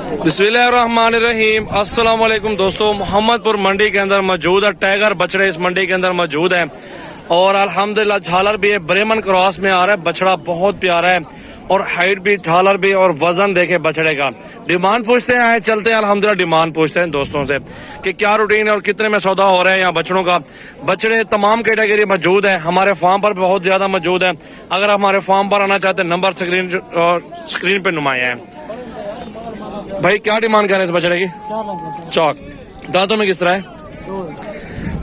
बिस्मिल्लाहिर्रहमानिर्रहीम। अस्सलाम वालेकुम दोस्तों, मोहम्मदपुर मंडी के अंदर मौजूद है। टाइगर बछड़े इस मंडी के अंदर मौजूद है और अल्हम्दुलिल्लाह झालर भी है। ब्रेमन क्रॉस में आ रहा है बछड़ा, बहुत प्यारा है और हाइट भी, झालर भी और वजन देखे बछड़े का। डिमांड पूछते हैं, आए चलते हैं अल्हम्दुलिल्लाह डिमांड पूछते हैं दोस्तों से कि क्या रूटीन है और कितने में सौदा हो रहा है यहाँ बछड़ों का। बछड़े तमाम कैटेगरी मौजूद है, हमारे फार्म पर बहुत ज्यादा मौजूद है। अगर आप हमारे फार्म पर आना चाहते हैं, नंबर स्क्रीन पे नुमाया है। भाई क्या डिमांड कर रहे हैं इस बछड़े की? 4 दांतों में किस तरह है?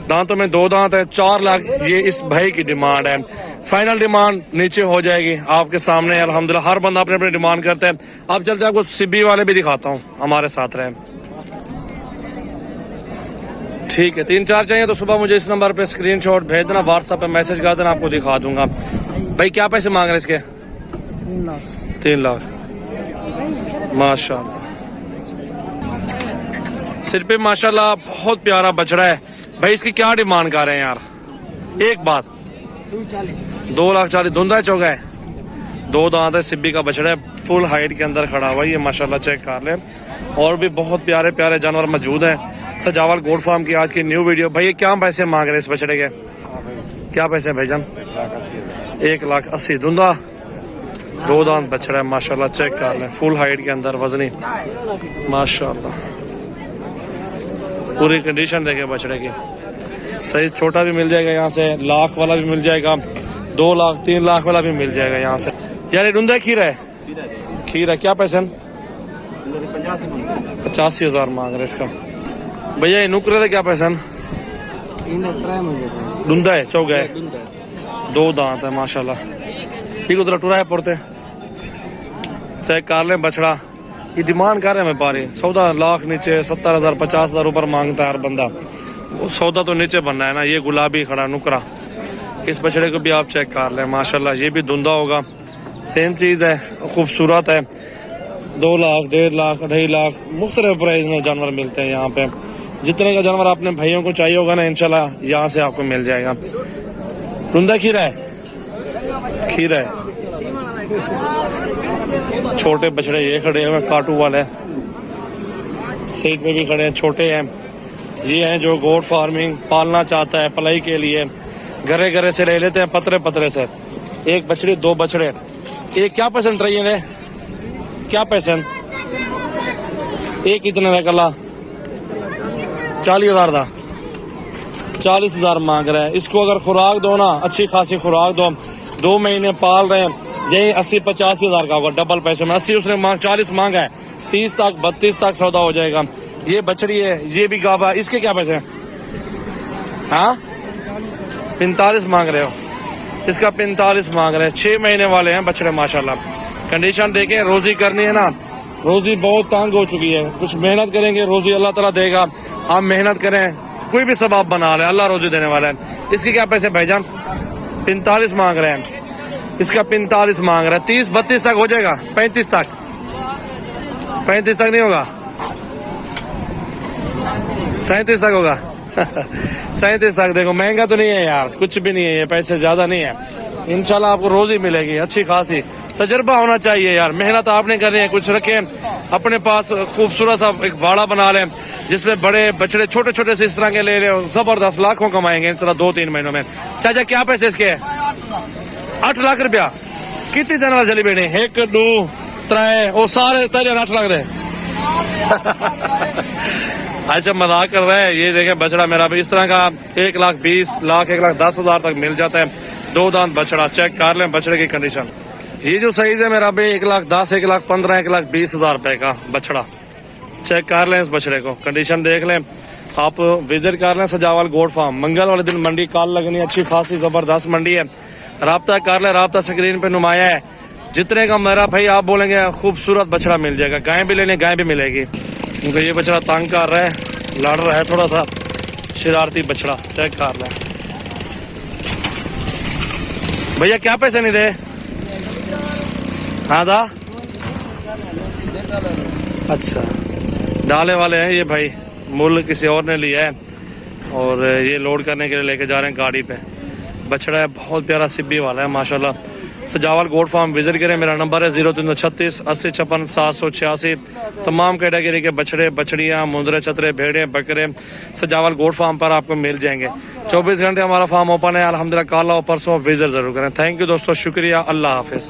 दांतों में 2 दांत है। 4 लाख ये इस भाई की डिमांड है। फाइनल डिमांड नीचे हो जाएगी आपके सामने। अल्हम्दुलिल्लाह हर बंदा अपने अपने डिमांड करते हैं। अब चलते आपको सिब्बी वाले भी दिखाता हूँ, हमारे साथ रहे। ठीक है, 3-4 चाहिए तो सुबह मुझे इस नंबर पे स्क्रीनशॉट भेज देना, व्हाट्सएप पे मैसेज कर देना, आपको दिखा दूंगा। भाई क्या पैसे मांग रहे हैं इसके? 3 लाख माशाल्लाह। सिर पे माशाल्लाह बहुत प्यारा बछड़ा है। भाई इसकी क्या डिमांड कर रहे हैं यार? एक बात 2,40,000। धुंधा चौगा है, 2 दांत है, सिब्बी का बछड़ा है, फुल हाइट के अंदर खड़ा हुआ है ये माशाल्लाह, चेक कर ले। और भी बहुत प्यारे प्यारे जानवर मौजूद हैं। सजावल गोट फार्म की आज की न्यू वीडियो। भाई ये क्या पैसे मांग रहे हैं इस बछड़े के? क्या पैसे हैं भाईजान? 1,80,000। धुंधा 2 दांत बछड़ा है माशाल्लाह, चेक कर ले, फुल हाइट के अंदर, वजनी माशाल्लाह। पूरी कंडीशन देखे बछड़े की। सही छोटा भी मिल जाएगा यहाँ से, लाख वाला भी मिल जाएगा, 2 लाख 3 लाख वाला भी मिल जाएगा यहाँ से। यार ये डूंदा खीरा है? खीरा क्या पैसे? 85,000 मांग रहे इसका। भैया ये नुकरे थे क्या पैसे? डूंदा है, चौगा है, 2 दांत है माशाल्लाह। ठीक उधर टूरा है पुरते, चेक कर ले बछड़ा। ये डिमांड कर रहे हैं मैं पारी, सौदा लाख नीचे, 70,000 50,000 ऊपर मांगता है हर बंदा। वो सौदा तो नीचे बनना है ना। ये गुलाबी खड़ा नुकरा, इस बछड़े को भी आप चेक कर लें माशाल्लाह। ये भी धुंधा होगा, सेम चीज है, खूबसूरत है। 2 लाख 1.5 लाख 2.5 लाख मुख्तलिफ प्राइस में जानवर मिलते हैं यहाँ पे। जितने का जानवर आपने भाइयों को चाहिए होगा ना, इंशाल्लाह यहाँ से आपको मिल जाएगा। धुंधा खीरा है, खीरा है। छोटे बछड़े ये खड़े हुए काटू वाले, सीट पे भी खड़े हैं, छोटे हैं। ये हैं जो गोट फार्मिंग पालना चाहता है पलाई के लिए, घरे घरे से ले लेते हैं पतरे पतरे से। 1 बछड़ी 2 बछड़े। एक क्या पसंद रही है? क्या पसंद? एक कितने का कला? 40,000 था, 40,000 मांग रहा है। इसको अगर खुराक दो ना, अच्छी खासी खुराक दो, 2 महीने पाल रहे हैं, यही 80-85,000 का होगा डबल पैसे में। 80 उसने 40 मांगा है, 30 तक 32 तक सौदा हो जाएगा। ये बछड़ी है, ये भी गाभा। इसके क्या पैसे हैं? हाँ 45 मांग रहे हो, इसका 45 मांग रहे हैं। 6 महीने वाले हैं बछड़े माशाल्लाह। कंडीशन देखें, रोजी करनी है ना, रोजी बहुत तंग हो चुकी है। कुछ मेहनत करेंगे, रोजी अल्लाह ताला देगा। आप मेहनत करें, कोई भी सबब बना ले, अल्लाह रोजी देने वाला है। इसके क्या पैसे भाईजान? 45 मांग रहे हैं, इसका 45 मांग रहा है। 30-32 तक हो जाएगा, 35 तक 35 तक नहीं होगा, 37 तक होगा। 37 तक। देखो महंगा तो नहीं है यार, कुछ भी नहीं है, ये पैसे ज्यादा नहीं है। इंशाल्लाह आपको रोजी मिलेगी अच्छी खासी। तजर्बा होना चाहिए यार, मेहनत आपने करनी है। कुछ रखें अपने पास, खूबसूरत सा एक बाड़ा बना लें जिसमें बड़े बछड़े छोटे छोटे से इस तरह के ले लें, जबरदस्त लाखों कमाएंगे इंशाल्लाह 2-3 महीनों में। चाचा क्या पैसे इसके? 8 लाख रुपया। कितनी जानवर चली बेटे? 1 2 3 वो सारे तेरे 8 लाख दे। अच्छा मजाक कर रहा है। ये देखें बछड़ा मेरा भी इस तरह का 1,20,000 1,10,000 तक मिल जाता है। 2 दांत बछड़ा, चेक कर लें बछड़े की कंडीशन। ये जो साइज है मेरा भी 1,10,000 1,15,000 1,20,000 रुपए का बछड़ा। चेक कर लें इस बछड़े को, कंडीशन देख लें। आप विजिट कर लें सजावल गोट फार्म। मंगल वाले दिन मंडी कल लगनी, अच्छी खासी जबरदस्त मंडी है। राब्ता कर ले, राब्ता स्क्रीन पे नुमाया है। जितने का मेरा भाई आप बोलेंगे खूबसूरत बछड़ा मिल जाएगा। गाय भी लेने, गाय भी मिलेगी, क्योंकि ये बछड़ा तंग कर रहा है, लड़ रहा है, थोड़ा सा शरारती बछड़ा। चेक कर ले भैया क्या पैसे नहीं दे? हाँ दा अच्छा डाले वाले हैं ये भाई, मूल किसी और ने लिया है और ये लोड करने के लिए लेके जा रहे हैं गाड़ी पे। बछड़ा है बहुत प्यारा, सिब्बी वाला है माशाल्लाह, सजावल गोट फार्म विजिट करें। मेरा नंबर है 0336 80 56 786। तमाम कैटेगरी के बछड़े, बछड़ियाँ, मुंदरे, छतरे, भेड़े, बकरे सजावल गोट फार्म पर आपको मिल जाएंगे। 24 घंटे हमारा फार्म ओपन है अल्हम्दुलिल्लाह। कल और परसों विजिट जरूर करें। थैंक यू दोस्तों, शुक्रिया, अल्लाह हाफिज।